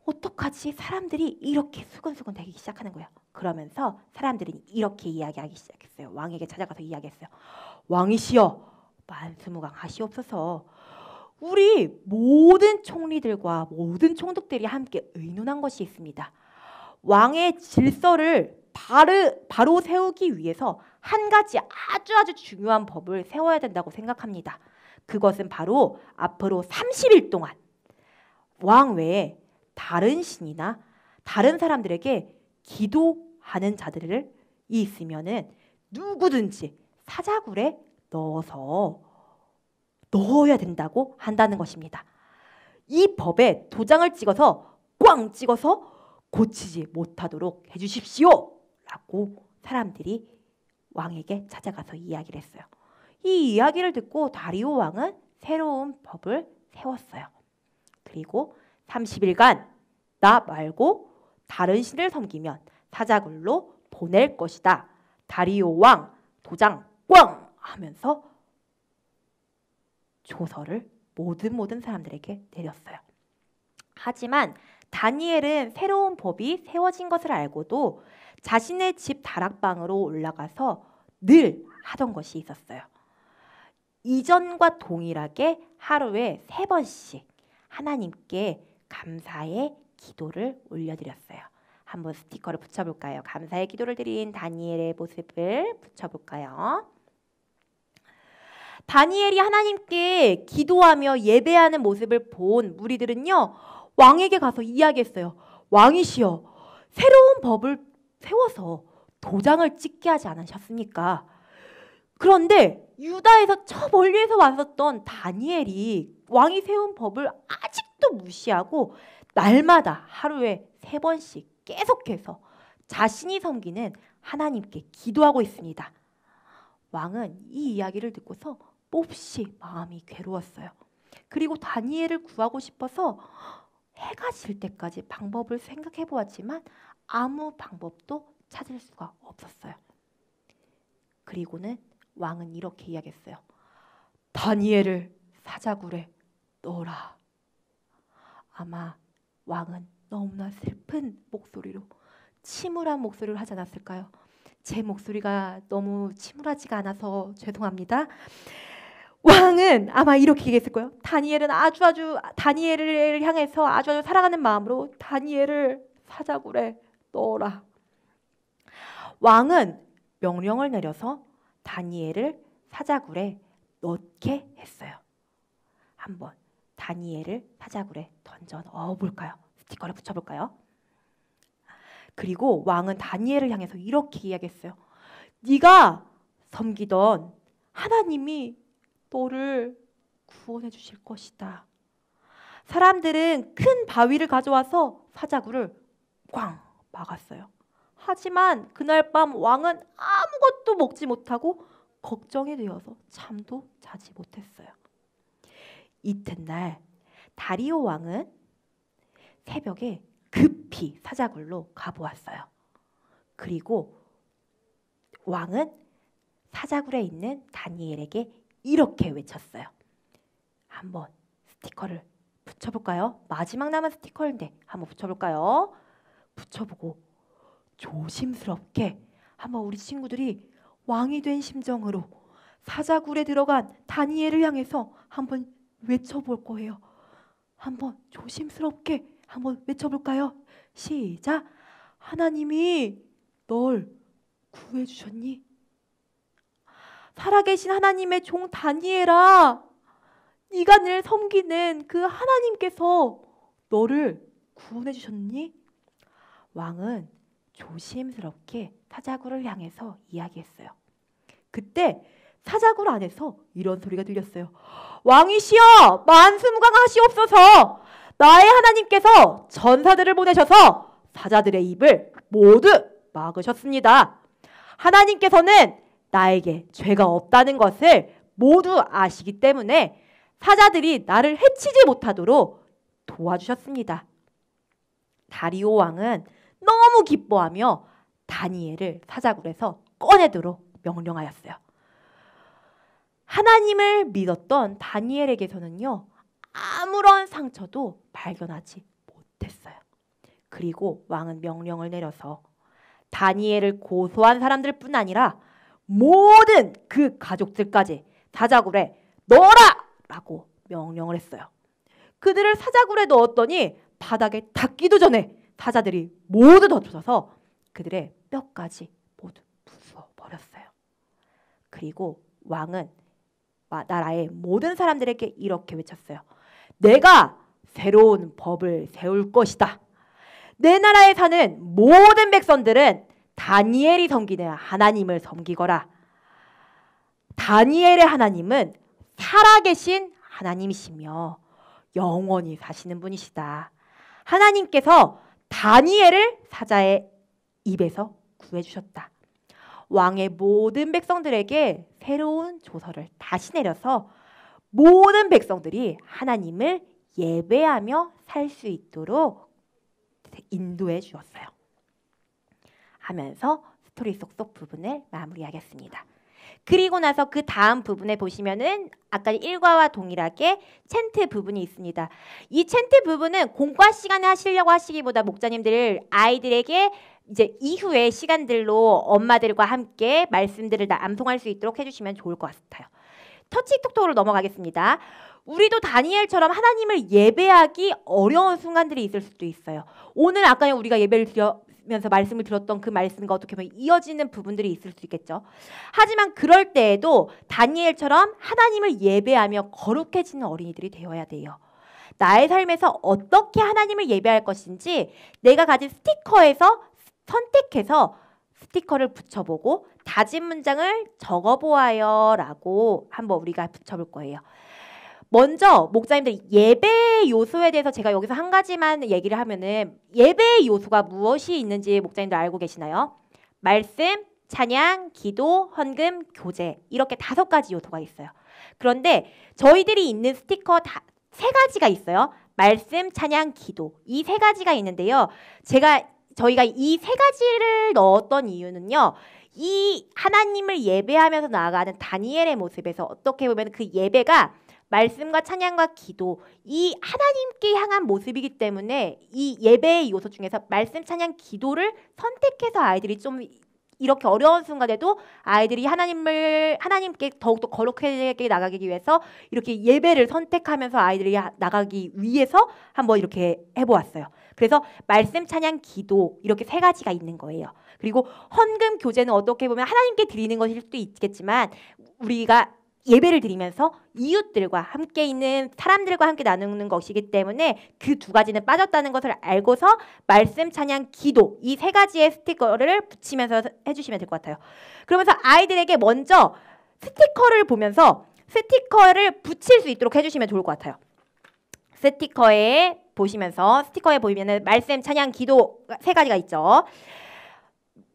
어떡하지? 사람들이 이렇게 수근수근 대기 시작하는 거예요. 그러면서 사람들이 이렇게 이야기하기 시작했어요. 왕에게 찾아가서 이야기했어요. 왕이시여, 만수무강하시옵소서. 우리 모든 총리들과 모든 총독들이 함께 의논한 것이 있습니다. 왕의 질서를 바로 세우기 위해서 한 가지 아주 중요한 법을 세워야 된다고 생각합니다. 그것은 바로 앞으로 30일 동안 왕 외에 다른 신이나 다른 사람들에게 기도하는 자들이 있으면은 누구든지 사자굴에 넣어야 된다고 한다는 것입니다. 이 법에 도장을 찍어서 꽝 찍어서 고치지 못하도록 해주십시오 라고 사람들이 왕에게 찾아가서 이야기를 했어요. 이 이야기를 듣고 다리오 왕은 새로운 법을 세웠어요. 그리고 30일간 나 말고 다른 신을 섬기면 사자굴로 보낼 것이다. 다리오 왕 도장 꽝 하면서 조서를 모든 사람들에게 내렸어요. 하지만 다니엘은 새로운 법이 세워진 것을 알고도 자신의 집 다락방으로 올라가서 늘 하던 것이 있었어요. 이전과 동일하게 하루에 3번씩 하나님께 감사의 기도를 올려드렸어요. 한번 스티커를 붙여볼까요? 감사의 기도를 드린 다니엘의 모습을 붙여볼까요? 다니엘이 하나님께 기도하며 예배하는 모습을 본 무리들은요, 왕에게 가서 이야기했어요. 왕이시여, 새로운 법을 세워서 도장을 찍게 하지 않으셨습니까? 그런데 유다에서 저 멀리에서 왔었던 다니엘이 왕이 세운 법을 아직도 무시하고 날마다 하루에 3번씩 계속해서 자신이 섬기는 하나님께 기도하고 있습니다. 왕은 이 이야기를 듣고서 몹시 마음이 괴로웠어요. 그리고 다니엘을 구하고 싶어서 해가 질 때까지 방법을 생각해 보았지만 아무 방법도 찾을 수가 없었어요. 그리고는 왕은 이렇게 이야기했어요. 다니엘을 사자굴에 넣어라. 아마 왕은 너무나 슬픈 목소리로, 침울한 목소리를 하지 않았을까요? 제 목소리가 너무 침울하지가 않아서 죄송합니다. 왕은 아마 이렇게 얘기했을 거예요. 다니엘은 다니엘을 향해서 아주 사랑하는 마음으로 다니엘을 사자굴에 넣어라. 왕은 명령을 내려서 다니엘을 사자굴에 넣게 했어요. 한번 다니엘을 사자굴에 던져 넣어볼까요? 스티커를 붙여볼까요? 그리고 왕은 다니엘을 향해서 이렇게 이야기했어요. 네가 섬기던 하나님이 너를 구원해 주실 것이다. 사람들은 큰 바위를 가져와서 사자굴을 꽝 막았어요. 하지만 그날 밤 왕은 아무것도 먹지 못하고 걱정이 되어서 잠도 자지 못했어요. 이튿날 다리오 왕은 새벽에 급히 사자굴로 가보았어요. 그리고 왕은 사자굴에 있는 다니엘에게 이렇게 외쳤어요. 한번 스티커를 붙여볼까요? 마지막 남은 스티커인데 한번 붙여볼까요? 붙여보고 조심스럽게 한번 우리 친구들이 왕이 된 심정으로 사자굴에 들어간 다니엘을 향해서 한번 외쳐볼 거예요. 한번 조심스럽게 한번 외쳐볼까요? 시작! 하나님이 널 구해주셨니? 살아계신 하나님의 종 다니엘아, 네가 늘 섬기는 그 하나님께서 너를 구원해주셨니? 왕은 조심스럽게 사자굴을 향해서 이야기했어요. 그때 사자굴 안에서 이런 소리가 들렸어요. 왕이시여, 만수무강하시옵소서. 나의 하나님께서 전사들을 보내셔서 사자들의 입을 모두 막으셨습니다. 하나님께서는 나에게 죄가 없다는 것을 모두 아시기 때문에 사자들이 나를 해치지 못하도록 도와주셨습니다. 다리오 왕은 너무 기뻐하며 다니엘을 사자굴에서 꺼내도록 명령하였어요. 하나님을 믿었던 다니엘에게서는요, 아무런 상처도 발견하지 못했어요. 그리고 왕은 명령을 내려서 다니엘을 고소한 사람들뿐 아니라 모든 그 가족들까지 사자굴에 넣어라! 라고 명령을 했어요. 그들을 사자굴에 넣었더니 바닥에 닿기도 전에 사자들이 모두 덮쳐서 그들의 뼈까지 모두 부숴버렸어요. 그리고 왕은 나라의 모든 사람들에게 이렇게 외쳤어요. 내가 새로운 법을 세울 것이다. 내 나라에 사는 모든 백성들은 다니엘이 섬기는 하나님을 섬기거라. 다니엘의 하나님은 살아계신 하나님이시며 영원히 사시는 분이시다. 하나님께서 다니엘을 사자의 입에서 구해주셨다. 왕의 모든 백성들에게 새로운 조서를 다시 내려서 모든 백성들이 하나님을 예배하며 살 수 있도록 인도해 주었어요. 하면서 스토리 속 부분을 마무리하겠습니다. 그리고 나서 그 다음 부분에 보시면은 아까 일과와 동일하게 챈트 부분이 있습니다. 이 챈트 부분은 공과 시간에 하시려고 하시기보다 목자님들 아이들에게 이제 이후의 시간들로 엄마들과 함께 말씀들을 암송할 수 있도록 해주시면 좋을 것 같아요. 터치톡톡으로 넘어가겠습니다. 우리도 다니엘처럼 하나님을 예배하기 어려운 순간들이 있을 수도 있어요. 오늘 아까 우리가 예배를 드리면서 말씀을 들었던 그 말씀과 어떻게 보면 이어지는 부분들이 있을 수 있겠죠. 하지만 그럴 때에도 다니엘처럼 하나님을 예배하며 거룩해지는 어린이들이 되어야 돼요. 나의 삶에서 어떻게 하나님을 예배할 것인지 내가 가진 스티커에서 선택해서 스티커를 붙여보고 다짐 문장을 적어보아요 라고 한번 우리가 붙여볼 거예요. 먼저 목사님들 예배 요소에 대해서 제가 여기서 한 가지만 얘기를 하면은 예배 요소가 무엇이 있는지 목사님들 알고 계시나요? 말씀, 찬양, 기도, 헌금, 교제 이렇게 5가지 요소가 있어요. 그런데 저희들이 있는 스티커 다 3가지가 있어요. 말씀, 찬양, 기도 이 3가지가 있는데요. 저희가 이 3가지를 넣었던 이유는요. 이 하나님을 예배하면서 나아가는 다니엘의 모습에서 어떻게 보면 그 예배가 말씀과 찬양과 기도 이 하나님께 향한 모습이기 때문에 이 예배의 요소 중에서 말씀, 찬양, 기도를 선택해서 아이들이 좀 이렇게 어려운 순간에도 아이들이 하나님께 더욱더 거룩하게 나가기 위해서 이렇게 예배를 선택하면서 아이들이 나가기 위해서 한번 이렇게 해보았어요. 그래서 말씀, 찬양, 기도 이렇게 3가지가 있는 거예요. 그리고 헌금, 교제는 어떻게 보면 하나님께 드리는 것일 수도 있겠지만 우리가 예배를 드리면서 이웃들과 함께 있는 사람들과 함께 나누는 것이기 때문에 그 2가지는 빠졌다는 것을 알고서 말씀, 찬양, 기도 이 3가지의 스티커를 붙이면서 해주시면 될 것 같아요. 그러면서 아이들에게 먼저 스티커를 보면서 스티커를 붙일 수 있도록 해주시면 좋을 것 같아요. 스티커에 보이면은 말씀, 찬양, 기도 3가지가 있죠.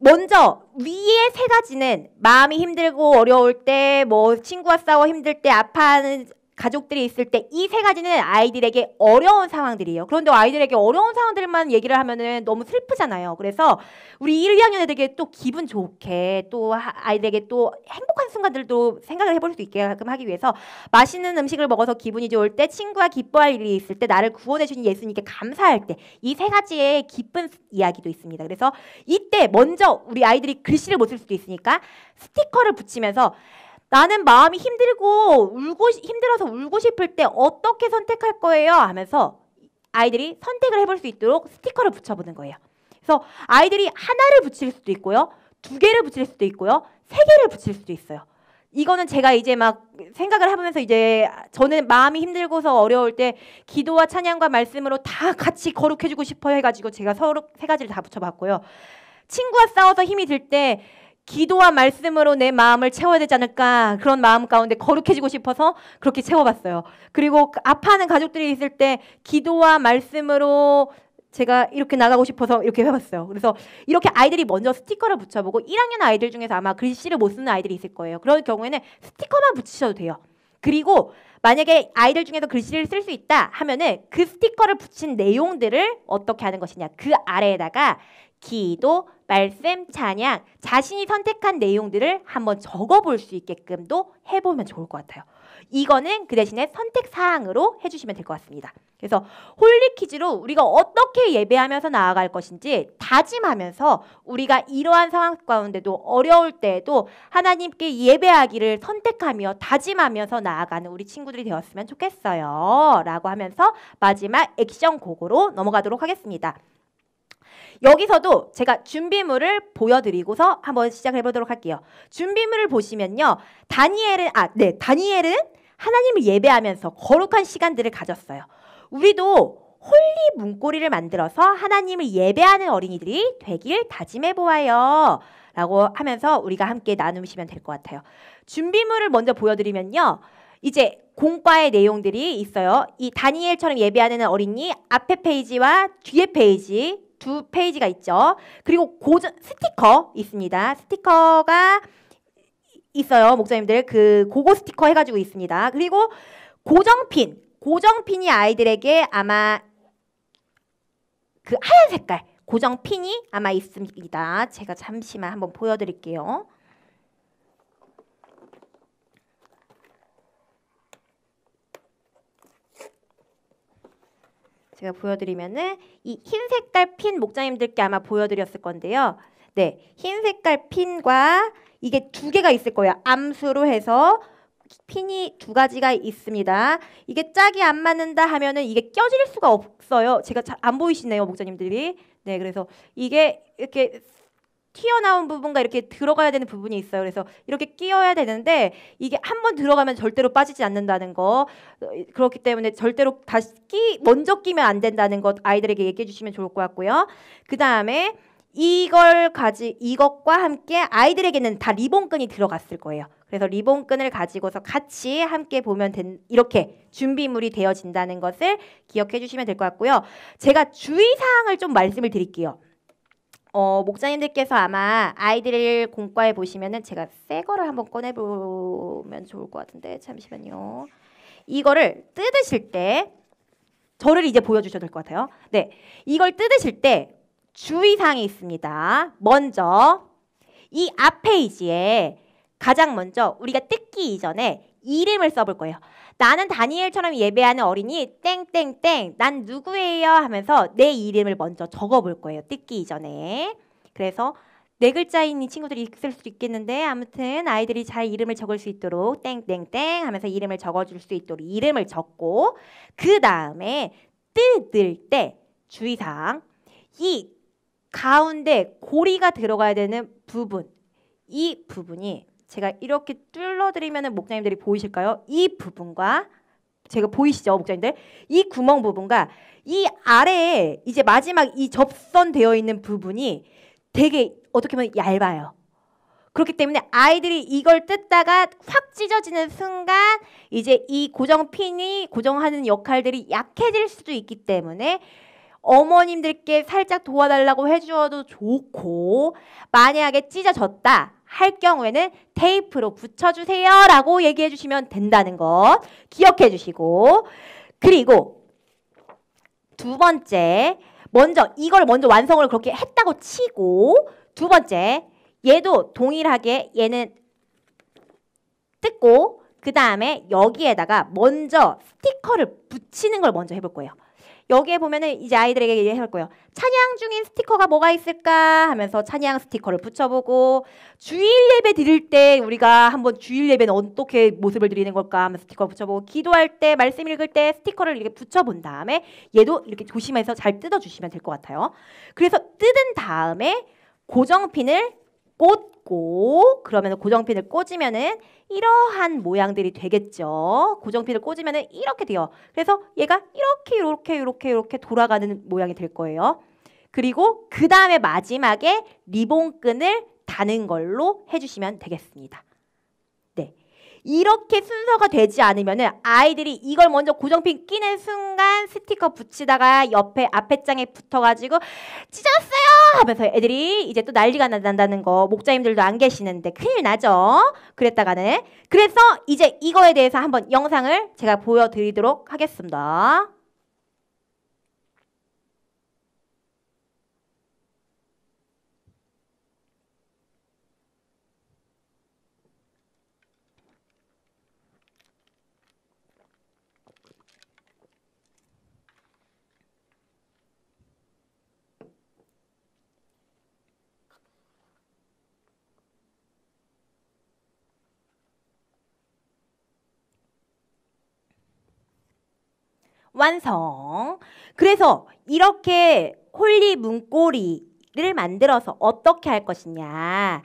먼저 위에 3가지는 마음이 힘들고 어려울 때, 뭐 친구와 싸워 힘들 때, 아파하는 가족들이 있을 때 이 3가지는 아이들에게 어려운 상황들이에요. 그런데 아이들에게 어려운 상황들만 얘기를 하면은 너무 슬프잖아요. 그래서 우리 1, 2학년 애들에게 또 기분 좋게 또 아이들에게 또 행복한 순간들도 생각을 해볼 수 있게끔 하기 위해서 맛있는 음식을 먹어서 기분이 좋을 때, 친구와 기뻐할 일이 있을 때, 나를 구원해 주신 예수님께 감사할 때 이 3가지의 기쁜 이야기도 있습니다. 그래서 이때 먼저 우리 아이들이 글씨를 못 쓸 수도 있으니까 스티커를 붙이면서 나는 마음이 힘들어서 울고 싶을 때 어떻게 선택할 거예요? 하면서 아이들이 선택을 해볼 수 있도록 스티커를 붙여보는 거예요. 그래서 아이들이 하나를 붙일 수도 있고요. 2개를 붙일 수도 있고요. 3개를 붙일 수도 있어요. 이거는 제가 이제 막 생각을 해보면서 이제 저는 마음이 힘들고서 어려울 때 기도와 찬양과 말씀으로 다 같이 거룩해주고 싶어 해가지고 제가 서로 3가지를 다 붙여봤고요. 친구와 싸워서 힘이 들 때 기도와 말씀으로 내 마음을 채워야 되지 않을까 그런 마음 가운데 거룩해지고 싶어서 그렇게 채워봤어요. 그리고 아파하는 가족들이 있을 때 기도와 말씀으로 제가 이렇게 나가고 싶어서 이렇게 해봤어요. 그래서 이렇게 아이들이 먼저 스티커를 붙여보고 1학년 아이들 중에서 아마 글씨를 못 쓰는 아이들이 있을 거예요. 그럴 경우에는 스티커만 붙이셔도 돼요. 그리고 만약에 아이들 중에서 글씨를 쓸 수 있다 하면은 그 스티커를 붙인 내용들을 어떻게 하는 것이냐, 그 아래에다가 기도, 말씀, 찬양, 자신이 선택한 내용들을 한번 적어볼 수 있게끔도 해보면 좋을 것 같아요. 이거는 그 대신에 선택 사항으로 해주시면 될 것 같습니다. 그래서 홀리 퀴즈로 우리가 어떻게 예배하면서 나아갈 것인지 다짐하면서 우리가 이러한 상황 가운데도 어려울 때에도 하나님께 예배하기를 선택하며 다짐하면서 나아가는 우리 친구들이 되었으면 좋겠어요. 라고 하면서 마지막 액션 곡으로 넘어가도록 하겠습니다. 여기서도 제가 준비물을 보여드리고서 한번 시작해 보도록 할게요. 준비물을 보시면요. 다니엘은 하나님을 예배하면서 거룩한 시간들을 가졌어요. 우리도 홀리 문고리를 만들어서 하나님을 예배하는 어린이들이 되길 다짐해 보아요. 라고 하면서 우리가 함께 나누시면 될 것 같아요. 준비물을 먼저 보여드리면요. 이제 공과의 내용들이 있어요. 이 다니엘처럼 예배하는 어린이 앞에 페이지와 뒤에 페이지 두 페이지가 있죠. 그리고 고전 스티커 있습니다. 스티커가 있어요. 목사님들 그 고고 스티커 해가지고 있습니다. 그리고 고정핀이 아이들에게 아마 그 하얀 색깔 고정핀이 아마 있습니다. 제가 잠시만 한번 보여드릴게요. 제가 보여드리면은 이 흰 색깔 핀 목사님들께 아마 보여드렸을 건데요. 네, 흰 색깔 핀과 이게 두 개가 있을 거예요. 암수로 해서 핀이 두 가지가 있습니다. 이게 짝이 안 맞는다 하면은 이게 껴질 수가 없어요. 제가 잘 안 보이시네요, 목사님들이. 네, 그래서 이게 이렇게 튀어나온 부분과 이렇게 들어가야 되는 부분이 있어요. 그래서 이렇게 끼워야 되는데 이게 한번 들어가면 절대로 빠지지 않는다는 거. 그렇기 때문에 절대로 다시 먼저 끼면 안 된다는 것 아이들에게 얘기해 주시면 좋을 것 같고요. 그 다음에 이것과 함께 아이들에게는 다 리본끈이 들어갔을 거예요. 그래서 리본끈을 가지고서 같이 함께 보면 이렇게 준비물이 되어진다는 것을 기억해 주시면 될 것 같고요. 제가 주의사항을 좀 말씀을 드릴게요. 목사님들께서 아마 아이들 공과에 보시면은 제가 새 거를 한번 꺼내보면 좋을 것 같은데 잠시만요. 이거를 뜯으실 때 저를 이제 보여주셔도 될 것 같아요. 네, 이걸 뜯으실 때 주의사항이 있습니다. 먼저 이 앞 페이지에 가장 먼저 우리가 뜯기 이전에 이름을 써볼 거예요. 나는 다니엘처럼 예배하는 어린이 땡땡땡 난 누구예요 하면서 내 이름을 먼저 적어볼 거예요. 뜯기 이전에. 그래서 네 글자인 이 친구들이 있을 수도 있겠는데 아무튼 아이들이 잘 이름을 적을 수 있도록 땡땡땡 하면서 이름을 적어줄 수 있도록 이름을 적고 그 다음에 뜯을 때 주의사항 이 가운데 고리가 들어가야 되는 부분 이 부분이 제가 이렇게 뚫어드리면 목사님들이 보이실까요? 이 부분과 제가 보이시죠, 목사님들? 이 구멍 부분과 이 아래에 이제 마지막 이 접선되어 있는 부분이 되게 어떻게 보면 얇아요. 그렇기 때문에 아이들이 이걸 뜯다가 확 찢어지는 순간 이제 이 고정핀이 고정하는 역할들이 약해질 수도 있기 때문에 어머님들께 살짝 도와달라고 해주어도 좋고 만약에 찢어졌다 할 경우에는 테이프로 붙여주세요 라고 얘기해 주시면 된다는 것 기억해 주시고 그리고 두 번째 이걸 먼저 완성을 그렇게 했다고 치고 두 번째 얘도 동일하게 얘는 뜯고 그 다음에 여기에다가 먼저 스티커를 붙이는 걸 먼저 해볼 거예요. 여기에 보면은 이제 아이들에게 얘기할 거예요. 찬양 중인 스티커가 뭐가 있을까 하면서 찬양 스티커를 붙여보고 주일 예배 드릴 때 우리가 한번 주일 예배는 어떻게 모습을 드리는 걸까 하면서 스티커 붙여보고 기도할 때 말씀 읽을 때 스티커를 이렇게 붙여본 다음에 얘도 이렇게 조심해서 잘 뜯어주시면 될 것 같아요. 그래서 뜯은 다음에 고정핀을 꽂고 그러면 고정핀을 꽂으면은 이러한 모양들이 되겠죠. 고정핀을 꽂으면은 이렇게 돼요. 그래서 얘가 이렇게 돌아가는 모양이 될 거예요. 그리고 그 다음에 마지막에 리본끈을 다는 걸로 해주시면 되겠습니다. 네, 이렇게 순서가 되지 않으면은 아이들이 이걸 먼저 고정핀 끼는 순간 스티커 붙이다가 앞에 장에 붙어가지고 찢었어요 하면서 애들이 이제 또 난리가 난다는 거 목자님들도 안 계시는데 큰일 나죠. 그랬다가는 그래서 이제 이거에 대해서 한번 영상을 제가 보여드리도록 하겠습니다. 완성. 그래서 이렇게 홀리 문고리를 만들어서 어떻게 할 것이냐.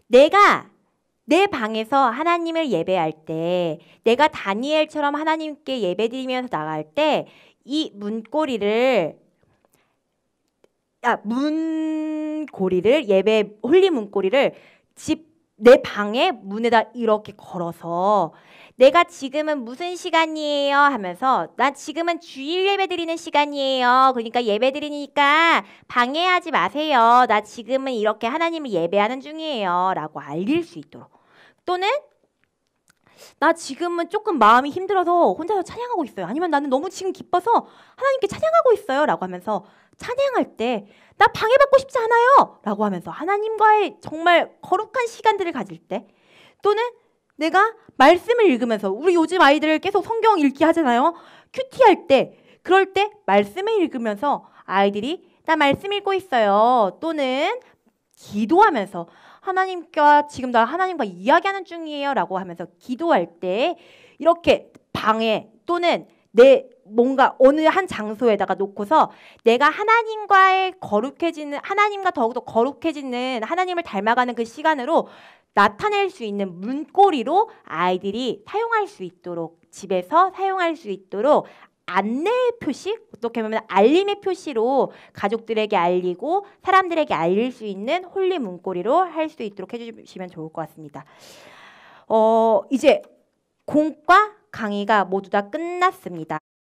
내가 내 방에서 하나님을 예배할 때, 내가 다니엘처럼 하나님께 예배드리면서 나갈 때 이 문고리를 예배 홀리 문고리를 내 방의 문에다 이렇게 걸어서 내가 지금은 무슨 시간이에요 하면서 나 지금은 주일 예배 드리는 시간이에요. 그러니까 예배 드리니까 방해하지 마세요. 나 지금은 이렇게 하나님을 예배하는 중이에요. 라고 알릴 수 있도록. 또는 나 지금은 조금 마음이 힘들어서 혼자서 찬양하고 있어요. 아니면 나는 너무 지금 기뻐서 하나님께 찬양하고 있어요. 라고 하면서 찬양할 때 나 방해받고 싶지 않아요. 라고 하면서 하나님과의 정말 거룩한 시간들을 가질 때, 또는 내가 말씀을 읽으면서, 우리 요즘 아이들 계속 성경 읽기 하잖아요. 큐티할 때, 그럴 때 말씀을 읽으면서 아이들이 나 말씀 읽고 있어요. 또는 기도하면서 지금 나 하나님과 이야기하는 중이에요. 라고 하면서 기도할 때 이렇게 방에 또는 내 뭔가 어느 한 장소에다가 놓고서 내가 하나님과의 하나님과 더욱더 거룩해지는 하나님을 닮아가는 그 시간으로 나타낼 수 있는 문고리로 아이들이 사용할 수 있도록, 집에서 사용할 수 있도록 안내의 표시, 어떻게 보면 알림의 표시로 가족들에게 알리고 사람들에게 알릴 수 있는 홀리 문고리로 할 수 있도록 해주시면 좋을 것 같습니다. 이제 공과 강의가 모두 다 끝났습니다.